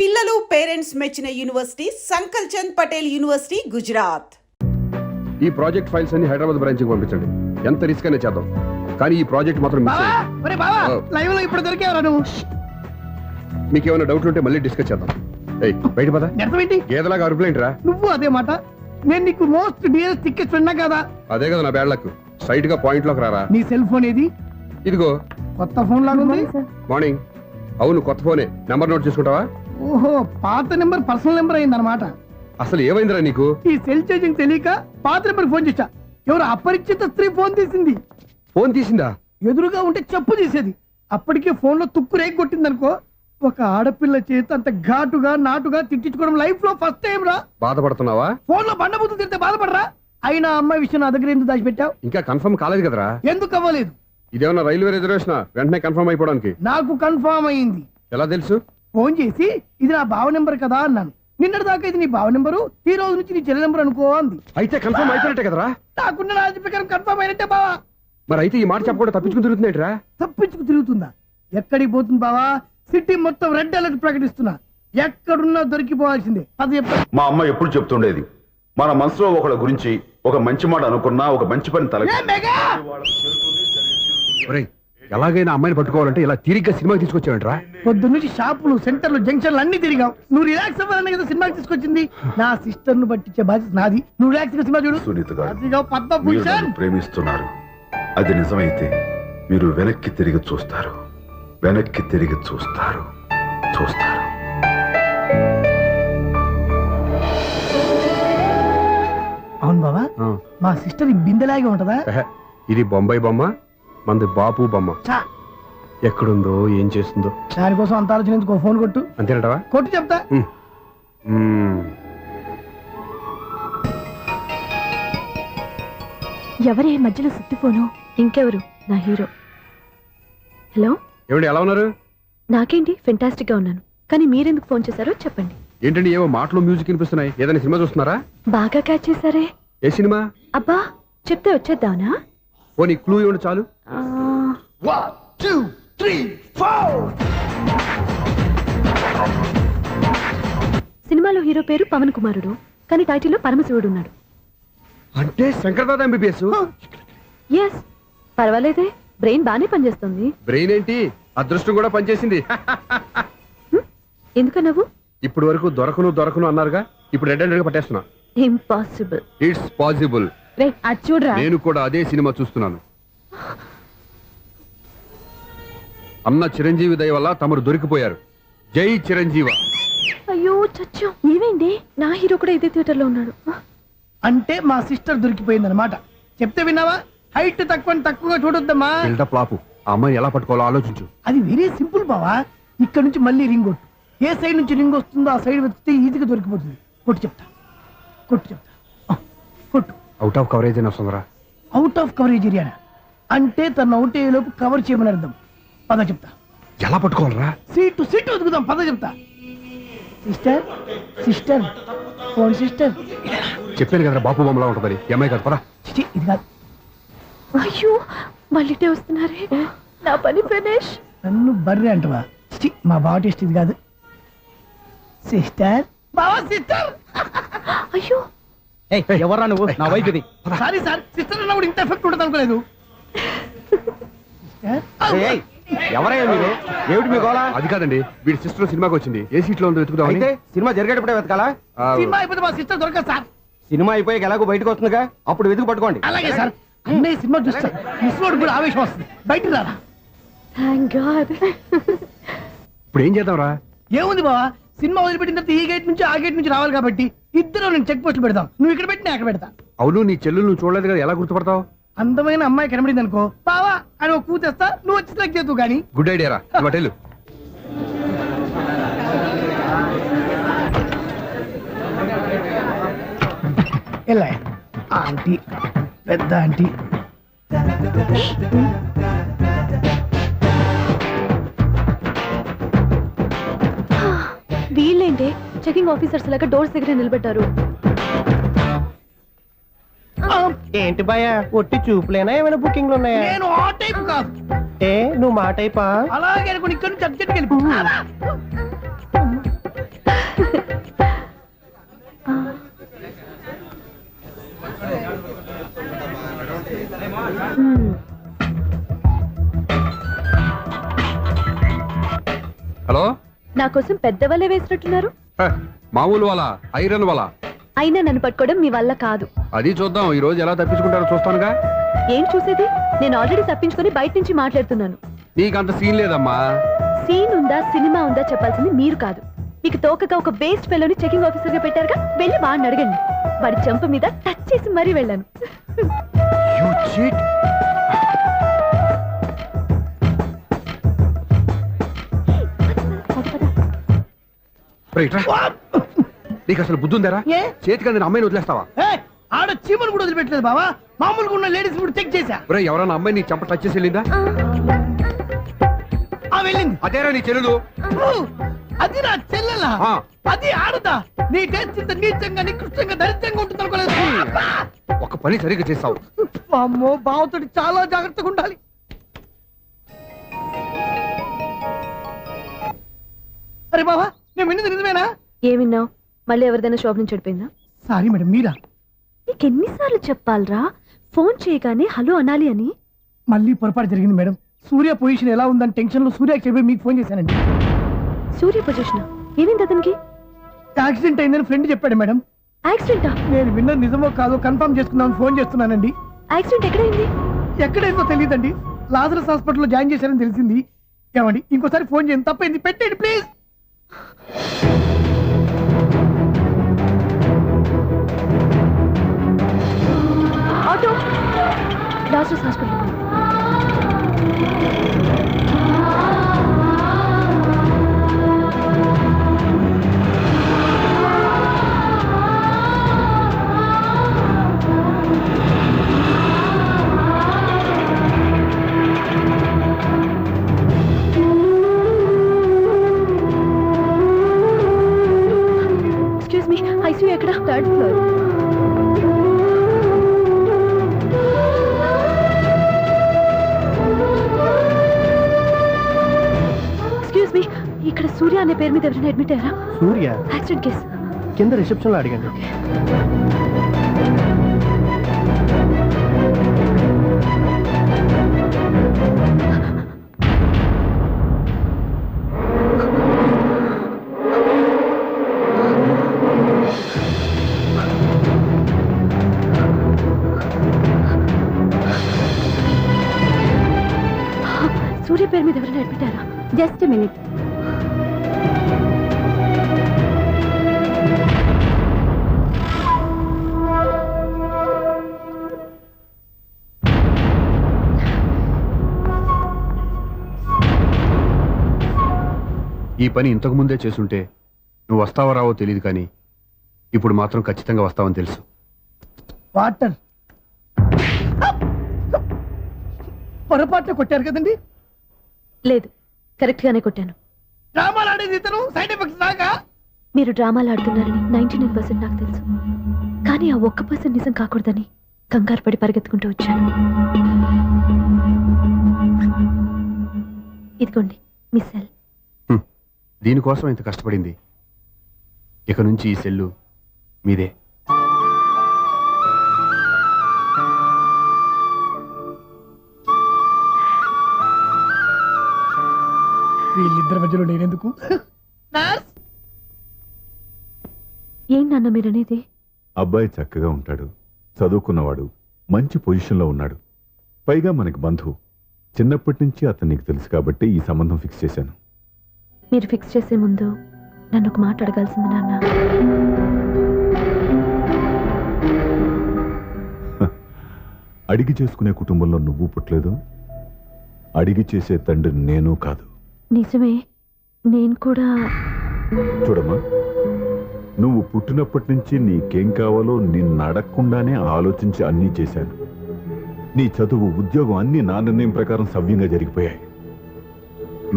పిల్లలు పేరెంట్స్ మెచ్చిన university సంకల్ Chand Patel university Gujarat. ఈ ప్రాజెక్ట్ ఫైల్స్ అన్ని హైదరాబాద్ బ్రాంచ్ కి పంపించండి. ఎంత రిస్క్ అయినా చేద్దాం, కానీ ఈ ప్రాజెక్ట్ మాత్రం మిస్ అయ్యింది. లైవ్ లో ఇప్పుడు దొరికేవరా నువ్వు? మీకు ఏమైనా డౌట్లు ఉంటే మళ్ళీ డిస్కస్ చేద్దాం. ఏయ్ బయట పద. ఏంటి గేదలాగా అరుపులేంటి రా? నువ్వు అదే మాట. నేను నీకు మోస్ట్ డియరెస్ట్ టికెట్స్ విన్నా కదా. అదే కదా నా బ్యాడ్ లక్. స్ట్రైట్ గా పాయింట్ లోకి రారా. నీ సెల్ ఫోన్ ఏది? ఇదిగో కొత్త ఫోన్ లాగా ఉంది. మార్నింగ్. అవును కొత్త ఫోనే. నెంబర్ నోట్ చేసుకుంటావా? ఓహో, పాత నెంబర్ పర్సనల్ నెంబర్ అయింది అనమాట. అసలు ఏమైందిరా నీకు? ఈ సెల్ చేంజింగ్ తెలియక పాత నెంబర్ ఫోన్ చేశా. ఎవరు అపరిచిత స్త్రీ ఫోన్ తీసింది. ఫోన్ తీసిందా? ఎదురుగా ఉంటే చెప్పు చేసేది. అప్పటికే ఫోన్ లో తుక్కు రేగి కొట్టింది అనుకో. ఒక ఆడపిల్ల చేత అంత ఘాటుగా నాటుగా తిట్టించుకోవడం లైఫ్ లో ఫస్ట్ టైం రా. బాధపడుతున్నావా? ఫోన్ లో బండబుద్ధి తింటే బాధపడరా? అయినా అమ్మాయి విషయం నా దగ్గర ఎందుకు దాచిపెట్టావు? ఇంకా కన్ఫర్మ్ కాలేదు కదరా. ఎందుకు అవ్వలేదు? ఇదేమన్నా రైల్వే రిజర్వేషన్? వెంటనే కన్ఫర్మ్ అయిపోవడానికి. నాకు కన్ఫర్మ్ అయింది. ఎలా తెలుసు? ఫోన్ చేసి ఇది నా బావ నెంబర్ కదా అన్నాను. నిన్నటి దాకా ఇది నీ బావ నెంబరు, ఈ రోజు నుంచి నీ చెల్లి నెంబర్ అనుకో అంది. అయితే కన్ఫర్మ్ అయిపోయినట్టే కదరా? నాకున్న రాజు ప్రకారం కన్ఫర్మ్ అయినట్టే బావా. మరి అయితే ఈ మాట చెప్పకుండా తప్పించుకుని తిరుగుతున్నట్రా? తప్పించుకు తిరుగుతుందా? ఎక్కడికి పోతుంది బావా? సిటీ మొత్తం రెడ్ అలర్ట్ ప్రకటిస్తున్నా. ఎక్కడున్నా దొరికిపోవాల్సిందే. అది మా అమ్మ ఎప్పుడు చెప్తుండేది, మన మనసులో ఒకళ్ళ గురించి ఒక మంచి మాట అనుకున్నా ఒక మంచి పని తల. ఎలాగైనా అమ్మాయిని పట్టుకోవాలంటే ఇలా తిరిగ్గా సినిమాకి తీసుకొచ్చావంట్రా? పొద్దున్నుంచి షాపులు, సెంటర్లు, జంక్షన్లు అన్ని తిరిగావు. నువ్వు రిలాక్స్ అవ్వాలని కదా సినిమాకి తీసుకొచ్చింది. నా సిస్టర్ ను పట్టించే బాధ్యత నాది. నువ్వు రిలాక్స్ గా సినిమా చూడు. సునీత గారు, అదిగో మీరు నన్ను ప్రేమిస్తున్నారు. అది నిజమైతే మీరు వెనక్కి తిరిగి చూస్తారు, వెనక్కి తిరిగి చూస్తారు, చూస్తారు. అవును బావా, మా సిస్టర్ ఈ బిందెలాగే ఉంటదా? ఇది బొంబాయి బొమ్మ, మంది బాపు బొమ్మ. ఎక్కడుందో ఏం చేస్తుందో దానికోసం అంత ఆలోచన ఎందుకు? ఫోన్ కొట్టు. అంతేనటవా? కొట్టు చెప్తా. ఎవరే మధ్యలో సుత్తి ఫోను? ఇంకెవరు? నా హీరో. హలో, ఏమిటి ఎలా ఉన్నారు? నాకేంటి ఫెంటాస్టిక్ గా ఉన్నాను, కానీ మీరెందుకు ఫోన్ చేశారో చెప్పండి. ఏంటండి ఏవో మాటలు మ్యూజిక్ వినిపిస్తున్నాయి? ఏదైనా సినిమా చూస్తున్నారా? బాగా క్యాచ్ చేశారే. ఏ సినిమా? అబ్బా, చెప్తే వచ్చేద్దామనా? పోనీ క్లూ ఇవ్వండి చాలు. సినిమాలో హీరో పేరు పవన్ కుమారుడు, కానీ టైటిల్లో పరమశివుడు ఉన్నాడు. అంటే శంకర్దాద ఎంబీబీఎస్. ఎస్, పర్వాలేదే, బ్రెయిన్ బానే పనిచేస్తుంది. బ్రెయిన్ ఏంటి, అదృష్టం కూడా పనిచేసింది. ఎందుకన్నావు? ఇప్పుడు వరకు దొరకను అన్నారుగా, ఇప్పుడు రెడ్ హ్యాండెడ్ గా పట్టేస్తున్నా. ఇంపాసిబుల్. It's possible. అది చూడరా. నేను కూడా అదే సినిమా చూస్తున్నాను. అన్న చిరంజీవి దయ వల్ల తమరు దొరికిపోయారు. జై చిరంజీవ. అయ్యో చచ్చా, ఏమైంది? నా హీరో కూడా ఇదే థియేటర్ లో ఉన్నాడు. అంటే మా సిస్టర్ దొరికిపోయింది అనమాట. చెప్తే విన్నావా? హైట్ తక్కువగా చూడొద్దమ్మా. బిల్డప్ లాపు. ఆ అమ్మాయి ఎలా పట్టుకోవాలో ఆలోచించు. అది వెరీ సింపుల్ బావా. ఇక్కడ నుంచి మళ్ళీ రింగ్ కొట్టు. ఏ సైడ్ నుంచి రింగ్ వస్తుందో ఆ సైడ్ వెతికితే ఈజీగా దొరికిపోతుంది. కొట్టు చెప్తా. కొట్టు. అవుట్ ఆఫ్ కవరేజ్ అని వస్తుందిరా. అవుట్ ఆఫ్ కవరేజ్ ఏరియా అంటే తను అవుట్ అయ్యేలోపు కవర్ చేయమని అర్థం. పద చెప్తా. ఎలా పట్టుకోవాలరా? సీటు వెతుకుదాం. పద చెప్తా. Sister phone sister. చెప్పాను కదరా బాపు బొమ్మలా ఉంటుందని. అమ్మాయి కదా, పదా. ఇది కాదు. అయ్యో, మళ్ళీటే వస్తున్నారే. నా పని ఫినిష్. నన్ను బర్రె అంటవా? మా బావ టేస్ట్ ఇది కాదు. సిస్టర్. బావా సిస్టర్. అయ్యో, ఎవరా నువ్వు? నా వైఫ్ ఇది. సారీ సార్, సిస్టర్ అన్నప్పుడు ఇంత ఎఫెక్ట్ ఉంటుంది అనుకోలేదు. ఎవరయ్యా మీరు? ఏమిటి మీ గోళ? అది కాదండి, వీడి సిస్టర్ సినిమాకి వచ్చింది. ఏ సీట్ లో ఉందో వెతుకుదామని. అయితే సినిమా జరిగేటప్పుడే వెతకాలా? సినిమా అయిపోతే మా సిస్టర్ దొరకదు సార్. సినిమా అయిపోయాక ఎలాగో బయటకు వస్తుందిగా, అప్పుడు వెతుకు పట్టుకోండి. అలాగే సార్. అన్నయ్య సినిమా చూస్తా. మిస్లోడ్ కూడా ఆవేశం వస్తుంది. బయట రారా. Thank God. ఇప్పుడు ఏం చేద్దాంరా? ఏముంది బావా, సినిమా వదిలిపెట్టిన తర్వాత ఈ గేట్ నుంచి ఆ గేట్ నుంచి రావాలి కాబట్టి ఇద్దరు నేను చెక్ పోస్టులు పెడతాం. నువ్వు ఇక్కడ పెట్టి నేను అక్కడ పెడతా. అవును, నీ చెల్లెలు నువ్వు చూడలేదు కదా, ఎలా గుర్తుపడతావు? అందమైన అమ్మాయి కనబడింది అనుకో, బావా అని ఒక కూతేస్తా. నువ్వు వచ్చి సెలెక్ట్ చేద్దు కానీ. గుడ్ ఐడియా రా. హోటల్ ఎలా ఆంటీ, పెద్ద ఆంటీ. వీళ్ళేంటి చెకింగ్ ఆఫీసర్స్ లాగా డోర్స్ దగ్గర నిలబెట్టారు? ఏంటి భయ, ఒట్టి చూపులేనా? ఏమైనా బుకింగ్లు ఉన్నాయా? నేను ఆ టైప్ కాదు. ఏ నువ్వు మా టైపా? అలాగే అనుకుని ఇక్కడ నుంచి అర్జెంట్కి వెళ్ళి నా కోసం పెద్ద వలే వేసినట్టున్నారు. హ, మామూలు వాళ్ళ ఐరన్ వాళ్ళ. అయినా నన్ను పట్టుకోవడం మీ వల్ల కాదు. అది చూద్దాం ఈ రోజు ఎలా తప్పించుకుంటారో చూస్తానుగా. ఏం చూసేది? నేను ఆల్రెడీ తప్పించుకొని బయట నుంచి మాట్లాడుతున్నాను. నీకంత సీన్ లేదమ్మా. సీన్ ఉందా సినిమా ఉందా చెప్పాల్సింది మీరు కాదు. మీకు తోకగా ఒక బేస్ట్ ఫెలోని చెకింగ్ ఆఫీసర్ గా పెట్టారుగా, వెళ్ళి వాడిని అడగండి. వాడి చెంప మీద టచ్ చేసి మరీ వెళ్ళాను. You cheat. రైట్ రా. నీకు అసలు బుద్ధి ఉందారా? ఏ? చేతికి అందిన అమ్మాయిని వదిలేస్తావా? ఆడ చీమను కూడా వదిలిపెట్టలేదు బావా. మామూలుగా ఉన్న లేడీస్ కూడా చెక్ చేశా. ఒరేయ్, ఎవరన్నా అమ్మాయి నీ చెంప టచ్ చేసి వెళ్ళిందా? వెళ్ళింది. అదేరా నీ చెల్లెలు. అది నా చెల్లెలా? ఆ. అది ఆడదా? నీ టేస్ట్ ఇంత నీచంగా నికృష్టంగా దరిద్రంగా ఉంటుంది అనుకోలేదు. ఒక పని సరిగ్గా చేస్తావు. అమ్మో, బావతోటి చాలా జాగ్రత్తగా ఉండాలి. అరే బావా, నేను విన్నది నిజమేనా? ఏమిన్నావు? మళ్ళీ ఎవరిదైనా షాప్ నుంచి చెడిపోయిందా? సారీ మేడం, మీరా? నీకు ఎన్నిసార్లు చెప్పాలరా ఫోన్ చేయగానే హలో అనాలి అని? మళ్ళీ పొరపాటు జరిగింది మేడం. సూర్య పొజిషన్ ఎలా ఉందని టెన్షన్ లో సూర్యకి చెప్పి మీకు ఫోన్ చేశానండి. సూర్య పొజిషన్ ఏమైంది అతనికి? యాక్సిడెంట్ అయిందని ఫ్రెండ్ చెప్పాడు మేడం. యాక్సిడెంటా? నేను విన్నది నిజమో కాదో కన్ఫర్మ్ చేసుకుందామని ఫోన్ చేస్తున్నానండి. యాక్సిడెంట్ ఎక్కడైంది? ఎక్కడైందో తెలియదండి. లాజరస్ హాస్పిటల్లో జాయిన్ చేశారని తెలిసింది. ఏమండి, ఇంకోసారి ఫోన్ చేయండి. తప్పైంది, పెట్టండి please. Auto Lazarus hospital. Excuse me, ICU ఎక్కడ? Third floor. ఎక్స్క్యూజ్ మీ, ఇక్కడ సూర్య అనే పేరు మీద ఎవరైనా అడ్మిట్ అయ్యారా? Surya accident case. కింద రిసెప్షన్ లో అడిగండి. సూర్య పేరు మీద ఎవరైనా అడ్మిట్ అయ్యారా? Just minute. ఈ పని ఇంతకు ముందే చేసుంటే నువ్వు వస్తావో రావో తెలియదు, కానీ ఇప్పుడు మాత్రం ఖచ్చితంగా వస్తావని తెలుసు. వాటర్ పొరపాట్లు కొట్టారు కదండి. లేదు, కరెక్ట్ గానే కొట్టాను. డ్రామాలు ఆడేది ఇతను, సైడ్ ఎఫెక్ట్స్ దాకా. మీరు డ్రామాలు ఆడుతున్నారని 99% నాకు తెలుసు. కానీ ఆ 1% నిజం కాకూడదని కంగారు పడి పరిగెత్తుకుంటూ వచ్చాను. ఇదిగోండి మీ సెల్. దీనికోసం ఇంత కష్టపడింది. ఇక నుంచి ఈ సెల్లు మీదే. వీళ్ళిద్దరి మధ్యలో నేనెందుకు? ఏం నాన్న మీరనేది? అబ్బాయి చక్కగా ఉంటాడు, చదువుకున్నవాడు, మంచి పొజిషన్లో ఉన్నాడు. పైగా మనకి బంధువు. చిన్నప్పటి నుంచి అతను నీకు తెలుసు కాబట్టి ఈ సంబంధం ఫిక్స్ చేశాను. మీరు ఫిక్స్ చేసే ముందు నన్ను ఒక మాట అడగాల్సింది నాన్న. అడిగి చేసుకునే కుటుంబంలో నువ్వు పుట్టలేదు, అడిగి చేసే తండ్రి నేను కాదు. నిజమే, నేను కూడా. చూడమ్మా, నువ్వు పుట్టినప్పటి నుంచి నీకేం కావాలో నిన్ను అడగకుండానే ఆలోచించి అన్నీ చేశాను. నీ చదువు, ఉద్యోగం అన్నీ నా నిర్ణయం ప్రకారం సవ్యంగా జరిగిపోయాయి.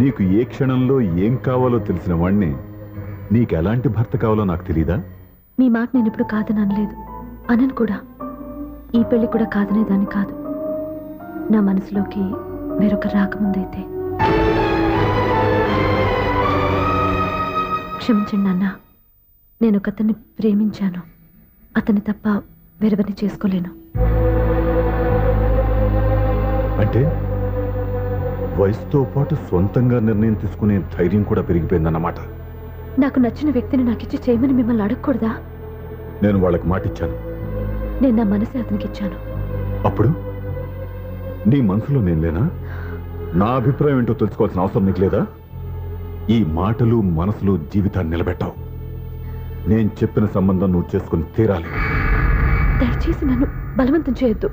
నీకు ఏ క్షణంలో ఏం కావాలో తెలిసిన వాణ్ణి నీకు ఎలాంటి భర్త కావాలో నాకు తెలీదా? మీ మాట నేను ఇప్పుడు కాదని అనలేదు, అనను కూడా. ఈ పెళ్లి కూడా కాదనేదాన్ని కాదు. నా మనసులోకి వేరొక రాకముందైతే. క్షమించండి నాన్న, నేను ఒక అతన్ని ప్రేమించాను. అతన్ని తప్ప వేరెవరిని చేసుకోలేను. అంటే వయసుతో పాటు సొంతంగా నిర్ణయం తీసుకునే ధైర్యం కూడా పెరిగిపోయిందన్నమాట. నాకు నచ్చిన వ్యక్తిని నాకిచ్చి చేయమని మిమ్మల్ని అడగకూడదా? నేను వాళ్ళకి మాటిచ్చాను. నేను నా మనసు అతనికి ఇచ్చాను. అప్పుడు నీ మనసులో నేను లేనా? నా అభిప్రాయం ఏంటో తెలుసుకోవాల్సిన అవసరం నీకు లేదా? ఈ మాటలు మనసులో జీవితాన్ని నిలబెట్టావు. నేను చెప్పిన సంబంధం నువ్వు చేసుకుని తీరాలి. దయచేసి నన్ను బలవంతం చేయొద్దు.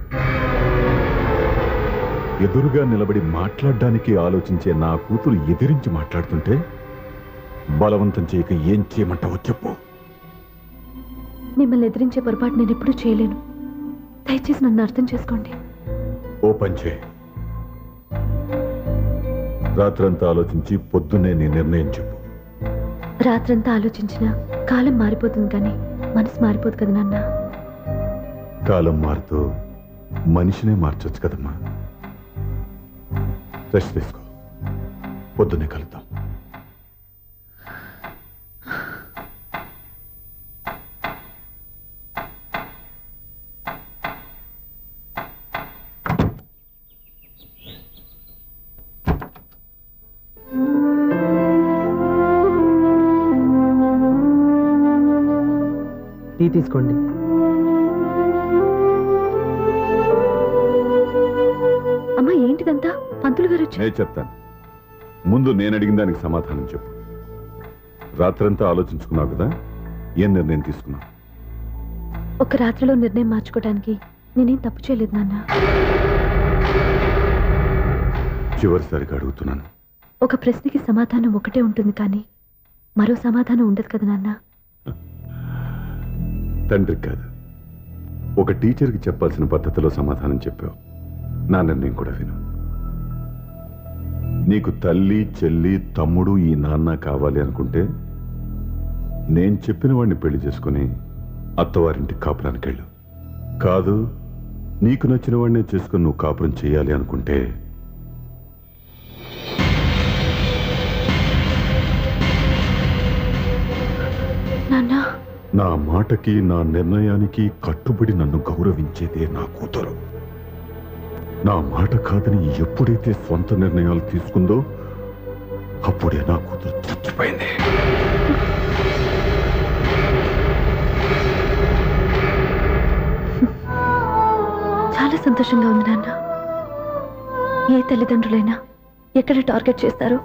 ఎదురుగా నిలబడి మాట్లాడడానికి ఆలోచించే నా కూతురు ఎదిరించి మాట్లాడుతుంటే బలవంతం చేయక ఏం చేయమంటావో చెప్పు. మిమ్మల్ని ఎదిరించే పొరపాటు నేను ఎప్పుడూ చేయలేను. దయచేసి నన్ను అర్థం చేసుకోండి. ఓ పంచే, రాత్రంతా ఆలోచించి పొద్దున్నే నీ నిర్ణయం చెప్పు. రాత్రంతా ఆలోచించినా కాలం మారిపోతుంది కానీ మనసు మారిపోదు కదా నాన్న. కాలం మారుతూ మనిషినే మార్చొచ్చు కదమ్మా. రెస్ట్ తీసుకో, పొద్దున్నే కలుద్దాం. టీ తీసుకోండి. అమ్మా ఏంటిదంతా? పంతులు గారు వచ్చి నేను చెప్తాను. ముందు నేను అడిగిన దానికి సమాధానం చెప్పు. రాత్రంతా ఆలోచించుకున్నావు కదా, ఏం నిర్ణయం తీసుకున్నావు? ఒక రాత్రిలో నిర్ణయం మార్చుకోవడానికి నేనేం తప్పు చేయలేదు నాన్న. చివరిసారిగా అడుగుతున్నాను. ఒక ప్రశ్నకి సమాధానం ఒకటే ఉంటుంది కానీ మరో సమాధానం ఉండదు కదా నాన్న. తండ్రికి కాదు, ఒక టీచర్కి చెప్పాల్సిన పద్ధతిలో సమాధానం చెప్పావు. నా నిర్ణయం కూడా విను. నీకు తల్లి, చెల్లి, తమ్ముడు, ఈ నాన్న కావాలి అనుకుంటే నేను చెప్పిన వాడిని పెళ్లి చేసుకుని అత్తవారింటికి కాపురానికి వెళ్ళు. కాదు, నీకు నచ్చిన వాడినే చేసుకుని నువ్వు కాపురం చేయాలి అనుకుంటే నాన్న, నా మాటకి, నా నిర్ణయానికి కట్టుబడి నన్ను గౌరవించేదే నా కూతురు. నా మాట కాదని ఎప్పుడైతే స్వంత నిర్ణయాలు తీసుకుందో అప్పుడే నా కూతురు చచ్చిపోయింది. చాలా సంతోషంగా ఉంది నాన్న. ఏ తల్లిదండ్రులైనా ఎక్కడ టార్గెట్ చేస్తారో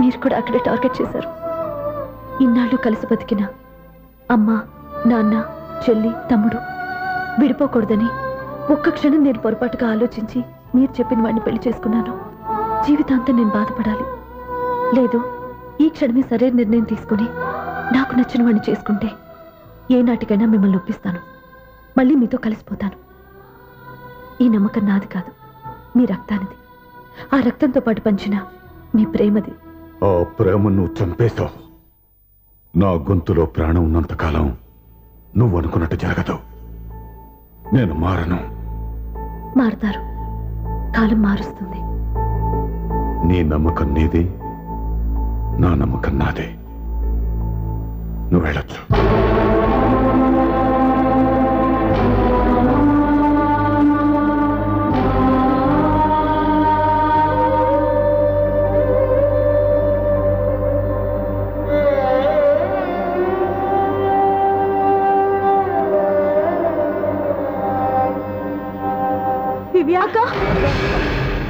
మీరు కూడా అక్కడే టార్గెట్ చేశారు. ఇన్నాళ్ళు కలిసి బతికిన అమ్మ, నాన్న, చెల్లి, తమ్ముడు విడిపోకూడదని ఒక్క క్షణం నేను పొరపాటుగా ఆలోచించి మీరు చెప్పిన వాడిని పెళ్లి చేసుకున్నాను. జీవితాంతం నేను బాధపడాలి. లేదు, ఈ క్షణమే సరైన నిర్ణయం తీసుకుని నాకు నచ్చిన వాడిని చేసుకుంటే ఏ నాటికైనా మిమ్మల్ని ఒప్పిస్తాను. మళ్ళీ మీతో కలిసిపోతాను. ఈ నమ్మకం నాది కాదు, మీ రక్తానిది. ఆ రక్తంతో పాటు పంచిన మీ ప్రేమది. ఆ ప్రేమ నువ్వు చంపేశావు. నా గొంతులో ప్రాణం ఉన్నంతకాలం నువ్వు అనుకున్నట్టు జరగదు. నేను మారను. మారుతారు, కాలం మారుస్తుంది. నీ నమ్మకం నీది, నా నమ్మకం నాదే. నువ్వు వెళ్ళొచ్చు.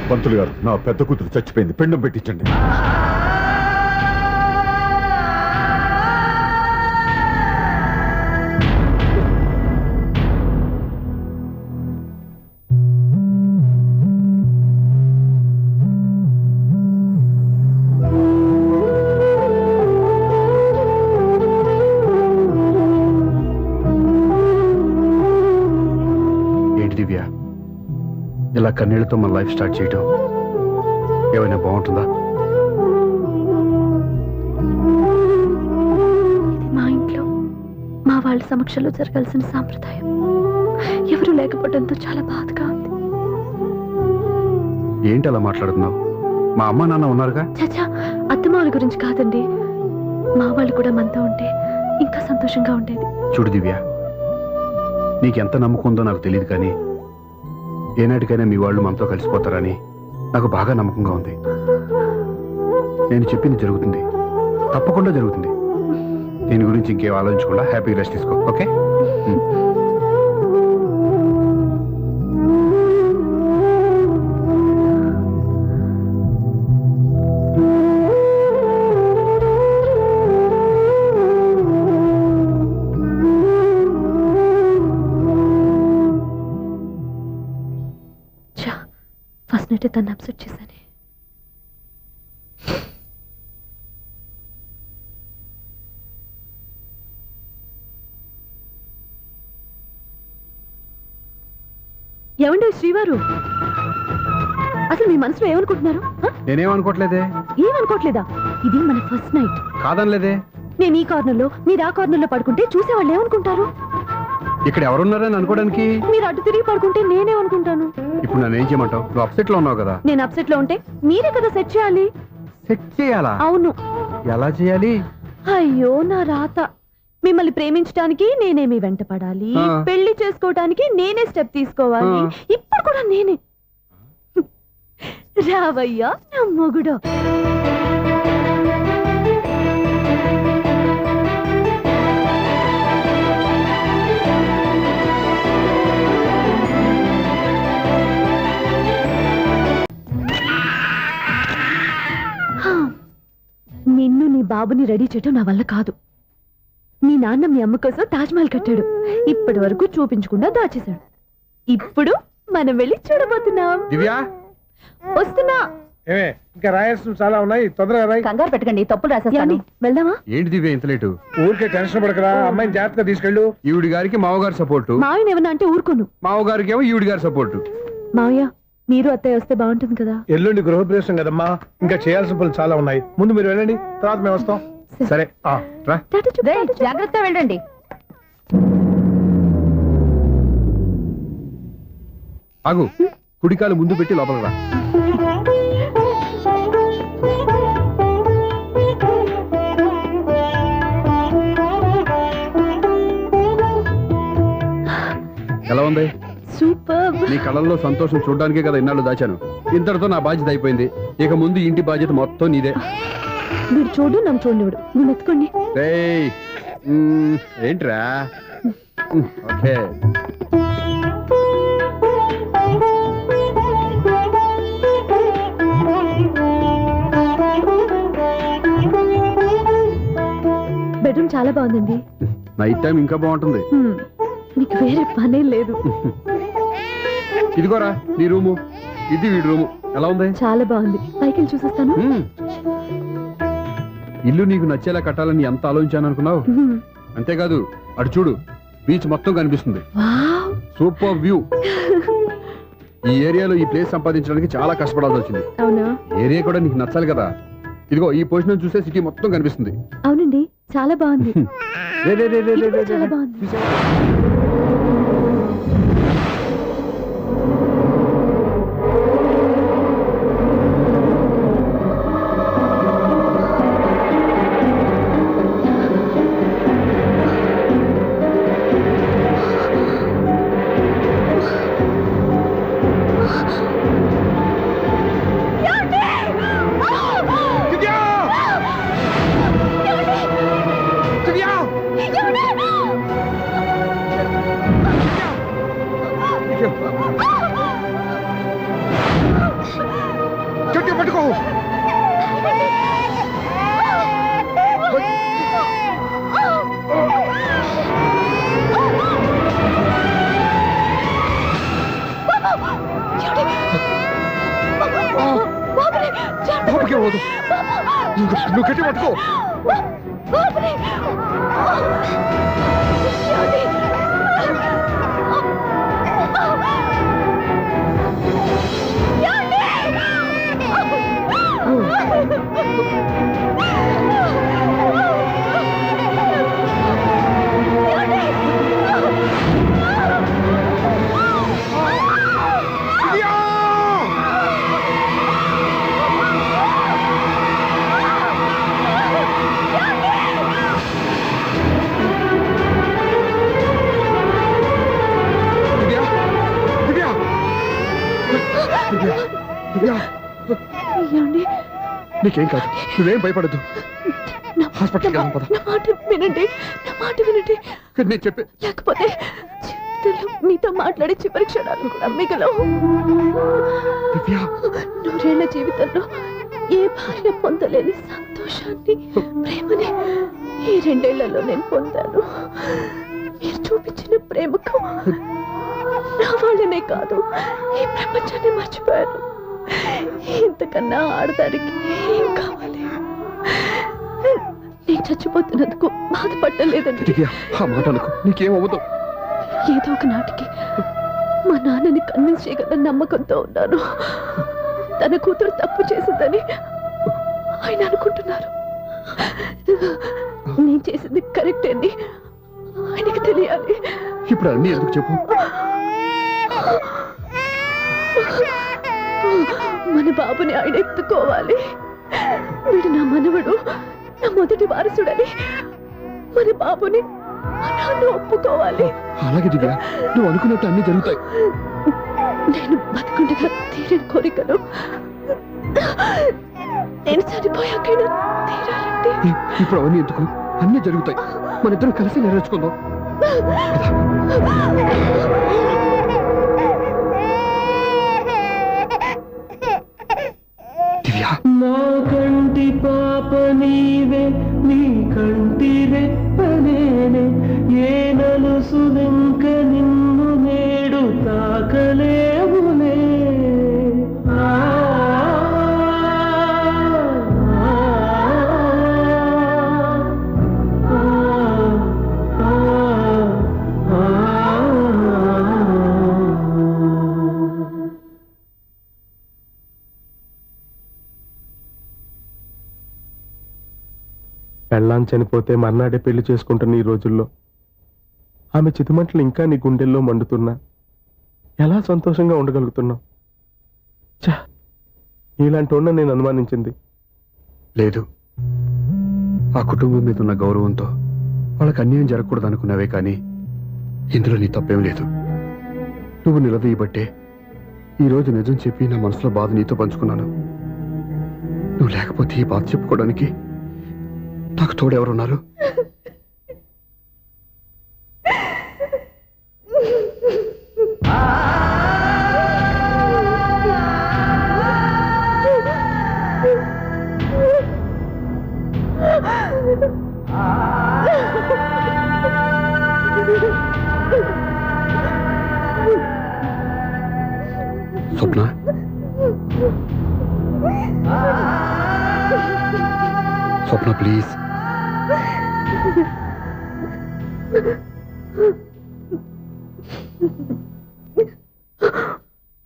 పంతులు గారు, నా పెద్ద కూతురు చచ్చిపోయింది. పెండం పెట్టించండి. ఏంటి దివ్య, ఇలా కన్నీళ్లతో మన లైఫ్ స్టార్ట్ చేయటం ఏమైనా బాగుంటుందా? ఇది మా ఇంట్లో మా వాళ్ళ సమక్షంలో జరగాల్సిన సాంప్రదాయం. ఎవరు లేకపోవడంతో చాలా బాధగా ఉంది. ఏంటి అలా మాట్లాడుతున్నావు? మా అమ్మ నాన్న ఉన్నారుగా. చచ్చా, అత్తమావుల గురించి కాదండి. మా వాళ్ళు కూడా మనతో ఉంటే ఇంకా సంతోషంగా ఉండేది. చూడు దివ్య, నీకెంత నమ్మకం ఉందో నాకు తెలియదు కానీ ఏనాటికైనా మీ వాళ్ళు మనతో కలిసిపోతారని నాకు బాగా నమ్మకంగా ఉంది. నేను చెప్పింది జరుగుతుంది, తప్పకుండా జరుగుతుంది. దీని గురించి ఇంకేం ఆలోచించకుండా హ్యాపీగా రెస్ట్ తీసుకో, ఓకే? ఫస్ట్ నైట్ తను అప్సెట్ చేశాను. ఏమండి శ్రీవారు, అసలు మీ మనసులో ఏమనుకుంటున్నారు? నేనేమనుకోవట్లేదే. ఏమనుకోవట్లేదా? ఇది మన ఫస్ట్ నైట్. కాదనలేదే. నేను ఈ కార్నర్లో మీరు ఆ కార్నర్లో పడుకుంటే చూసేవాళ్ళు ఏమనుకుంటారు? ఇక్కడ ఎవరున్నారని అనుకోవడానికి? మీరు అటు తిరిగి పడుకుంటే నేనేమనుకుంటాను? ఇప్పుడు నన్ను ఏం చేయమంటావు? నువ్వు అప్సెట్ లో ఉన్నావు కదా. నేను అప్సెట్ లో ఉంటే మీరే కదా సెట్ చేయాలి. సెట్ చేయాలా? అవును. ఎలా చేయాలి? అయ్యో నా రాత. మిమ్మల్ని ప్రేమించడానికి నేనే మీ వెంట పడాలి, పెళ్లి చేసుకోవడానికి నేనే స్టెప్ తీసుకోవాలి. ఇప్పుడు కూడా నేనే. రావయ్యా నా మొగుడు. నిన్ను నీ బాబుని రెడీ చేయటం నా వల్ల కాదు. మీ నాన్న మీ అమ్మ కోసం తాజ్మహల్ కట్టాడు. ఇప్పటి వరకు చూపించకుండా దాచేశాడు. ఇప్పుడు మనం వెళ్ళి చూడబోతున్నాం. దివ్యా, వస్తున్నా. ఏమే ఇంకా రాయాల్సిన చాలా ఉన్నాయి, తొందరగా రాయి. కంగారు పెట్టకండి, తప్పులు రాసేస్తాను. వెళ్దామా? ఏంటి దివ్య ఇంత లేటు? ఊరికే టెన్షన్ పడకరా, అమ్మాయిని జాగ్రత్తగా తీసుకెళ్ళు. ఈవిడి గారికి మావగారు సపోర్టు, మావయ్య ఏమన్నా అంటే ఊరుకోను. మావగారికి ఏమో ఈవిడి గారి సపోర్టు. మావయ్య మీరు అత్తయ్య వస్తే బాగుంటుంది కదా. ఎల్లుండి గృహప్రవేశం కదమ్మా, ఇంకా చేయాల్సిన పనులు చాలా ఉన్నాయి. ముందు మీరు వెళ్ళండి, తర్వాత మేము వస్తాం. సరే రా. జాగ్రత్త వెళ్ళండి. ఆగు, కుడికాలు ముందు పెట్టి లోపల రా. ఎలా ఉంది? సూపర్. నీ కళ్ళల్లో సంతోషం చూడడానికే కదా ఇన్నాళ్ళు దాచాను. ఇంతటితో నా బాధ్యత అయిపోయింది. ఇక ముందు ఇంటి బాధ్యత మొత్తం నీదే. మీరు చూడు, నన్ను చూడనివ్వడు. నువ్వు ఎత్తుకోండి. రేయ్, ఏంట్రా? ఓకే. బెడ్రూమ్ చాలా బాగుందండి. నైట్ టైం ఇంకా బాగుంటుంది. మీకు వేరే పనే లేదు. ఇదిగోరా నీ రూము, ఇది వీడి రూము. ఎలా ఉంది? చాలా బాగుంది. పైకి వెళ్ళి చూసేస్తాను. ఇల్లు నీకు నచ్చేలా కట్టాలని ఎంత ఆలోచించాను అనుకున్నావు? అంతేకాదు, అటు చూడు, బీచ్ మొత్తం కనిపిస్తుంది. Wow, super view. ఈ ఏరియాలో ఈ ప్లేస్ సంపాదించడానికి చాలా కష్టపడాల్సి వచ్చింది. అవునా? ఏరియా కూడా నీకు నచ్చాలి కదా. ఇదిగో ఈ పొజిషన్ చూసే సిటీ మొత్తం కనిపిస్తుంది. అవునండి, చాలా బాగుంది. రే రే రే రే రే రే చాలా బాగుంది. పట్టుకో. బాబుకే పోదు. నువ్వు గట్టి పట్టుకో. ఏమండి? నీకేం కాదు, నువ్వేం భయపడద్దు. నా హాస్పిటల్కి వెళ్దాం పద. నా మాట వినండి, నా మాట వినండి. నేను చెప్పే లేకపోతే జీవితంలో మీతో మాట్లాడే చివరి క్షణాలు కూడా మిగలవు. దివ్య, 100 ఏళ్ల జీవితంలో ఏ భార్య పొందలేని సంతోషాన్ని, ప్రేమని ఈ 2 ఏళ్లలో నేను పొందాను. మీరు చూపించిన ప్రేమకు నా వాళ్ళనే కాదు, ఈ ప్రపంచాన్ని మర్చిపోయాను. ఇంతకన్నా ఆడదానికి ఏం కావాలి? నేను చచ్చిపోతున్నందుకు బాధపడలేదండి. దివ్య, ఆ మాట అనుకో, నీకేమవ్వదు. ఏదో ఒక నాటికి మా నాన్నని కన్విన్స్ చేయగల నమ్మకంతో ఉన్నాను. తన కూతురు తప్పు చేసిందని ఆయన అనుకుంటున్నారు. నేను చేసింది కరెక్ట్ అని ఆయనకి తెలియాలి. ఇప్పుడు అన్నీ ఎందుకు చెప్పు. మన బాబుని ఆయన ఎత్తుకోవాలి. వీడు నా మనవడు, నా మొదటి వారసుడని మన బాబుని మా నాన్న ఒప్పుకోవాలి. అలాగే దివ్య, నువ్వు అనుకున్నట్టు అన్నీ జరుగుతాయి. నేను బతుకుండగా తీరని కోరికలు నేను చనిపోయాకైనా తీరాలండి. ఇప్పుడు అవన్నీ ఎందుకు, అన్నీ జరుగుతాయి. మన ఇద్దరం కలిసి నెరవేర్చుకుందాం. దివ్య, నా కంటి పాప నీవే, నీ కంటి రెప్పనేనే, ఏ నలుసులెంక నిన్ను నేడు తాకలేవులే. పెళ్ళాం చనిపోతే మర్నాడే పెళ్లి చేసుకుంటున్న ఈ రోజుల్లో ఆమె చితిమంటలు ఇంకా నీ గుండెల్లో మండుతున్నా ఎలా సంతోషంగా ఉండగలుగుతున్నావు? ఛా, నీలాంటి ఉన్న నేను అనుమానించింది లేదు. ఆ కుటుంబం మీద ఉన్న గౌరవంతో వాళ్ళకి అన్యాయం జరగకూడదు అనుకున్నావే కానీ ఇందులో నీ తప్పేం లేదు. నువ్వు నిలదీయబట్టే ఈరోజు నిజం చెప్పి నా మనసులో బాధ నీతో పంచుకున్నాను. నువ్వు లేకపోతే ఈ బాధ చెప్పుకోవడానికి నాకు తోడెవరున్నారు? స్వప్న, స్వప్న ప్లీజ్.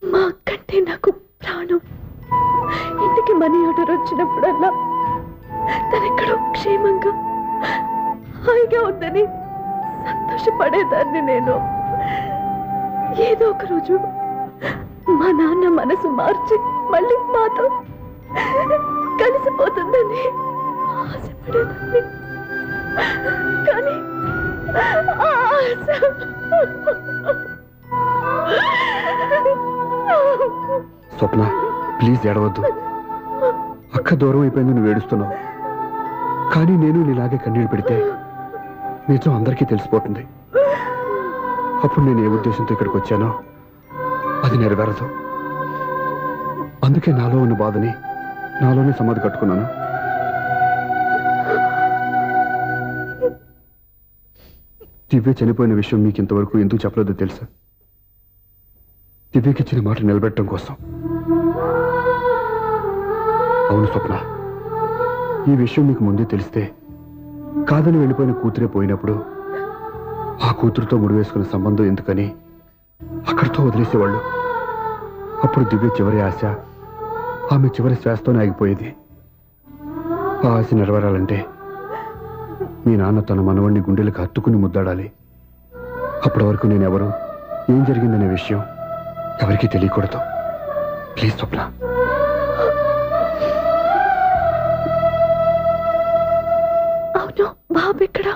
మా అక్కంటే నాకు ప్రాణం. ఇంటికి మనీ ఆర్డర్ వచ్చినప్పుడల్లా తనెక్కడో క్షేమంగా హాయిగా ఉందని సంతోషపడేదాన్ని నేను. ఏదో ఒక రోజు మా నాన్న మనసు మార్చి మళ్ళీ మాతో కలిసిపోతుందని ఆశపడేదాన్ని. కానీ ఆ ఆశ స్వప్న ప్లీజ్ ఏడవద్దు. అక్క దూరం అయిపోయింది, నువ్వు ఏడుస్తున్నావు. కానీ నేను నీలాగే కన్నీళ్ళు పెడితే నిజం అందరికీ తెలిసిపోతుంది. అప్పుడు నేను ఏ ఉద్దేశంతో ఇక్కడికి వచ్చానో అది నెరవేరదు. అందుకే నాలో ఉన్న బాధని నాలోనే సమాధి కట్టుకున్నాను. దివ్య చనిపోయిన విషయం మీకు ఇంతవరకు ఎందుకు చెప్పలేదో తెలుసా? దివ్యకి ఇచ్చిన మాట నిలబెట్టడం కోసం. అవును స్వప్న, ఈ విషయం మీకు ముందే తెలిస్తే కాదని వెళ్ళిపోయిన కూతురే పోయినప్పుడు ఆ కూతురుతో ముడివేసుకున్న సంబంధం ఎందుకని అక్కడితో వదిలేసేవాళ్ళు. అప్పుడు దివ్య చివరి ఆశ ఆమె చివరి శ్వాసతోనే ఆగిపోయేది. ఆ ఆశ నెరవేరాలంటే మీ నాన్న తన మనవణ్ణి గుండెలకు హత్తుకుని ముద్దాడాలి. అప్పటి వరకు నేను ఎవరు, ఏం జరిగిందనే విషయం ఎవరికీ తెలియకూడదు. ప్లీజ్ స్వప్న. అవును, బాబు ఎక్కడా?